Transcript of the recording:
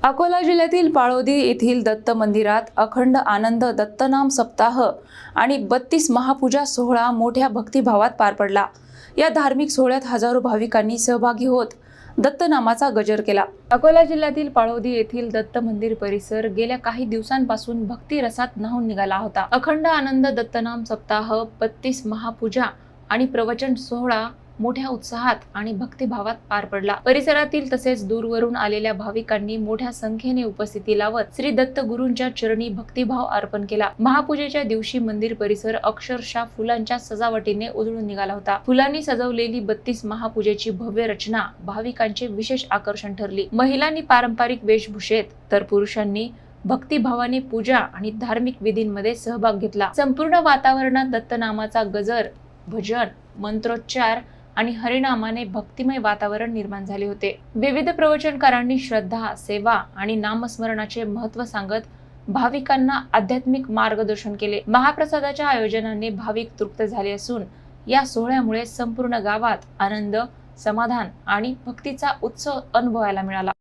अकोला जिल्ह्यातील पाळोदी येथील दत्त मंदिरात अखंड आनंद दत्तनाम सप्ताह आणि 32 महापूजा सोहळा मोठ्या भक्तिभावात पार पडला। या धार्मिक सोहळ्यात हजारो भाविकांनी सहभागी होत दत्तनामाचा गजर केला। अकोला जिल्ह्यातील पाळोदी येथील दत्त मंदिर परिसर गेल्या काही दिवसांपासून भक्ती रसात न्हाऊन निघाला होता। अखंड आनंद दत्तनाम सप्ताह, 32 महापूजा आणि प्रवचन सोहळा मोठ्या उत्साहात आणि भक्तिभावात पार पडला। परिसरातील तसेच दूरवरून आलेल्या भाविकांनी मोठ्या संख्येने उपस्थिती लावत श्री दत्त गुरूंच्या चरणी भक्तिभाव अर्पण केला। महापूजेच्या दिवशी मंदिर परिसर अक्षरशः फुलांच्या सजावटीने उजळून निघाला होता। फुलांनी सजवलेली 32 महापूजेची भव्य रचना भाविकांचे विशेष आकर्षण ठरली। महिलांनी पारंपरिक वेशभूषेत तर पुरुषांनी भक्तिभावाने पूजा आणि धार्मिक विधींमध्ये सहभाग घेतला। संपूर्ण वातावरणात दत्तनामाचा गजर, भजन, मंत्रोच्चार आणि हरिनामाने भक्तिमय वातावरण निर्माण झाले होते। विविध प्रवचनकारांनी श्रद्धा, सेवा आणि नामस्मरणाचे महत्त्व सांगत भाविकांना आध्यात्मिक मार्गदर्शन केले। महाप्रसादाच्या आयोजनाने भाविक तृप्त झाले असून या सोहळ्यामुळे संपूर्ण गावात आनंद, समाधान आणि भक्तीचा उत्सव अनुभवायला मिळाला।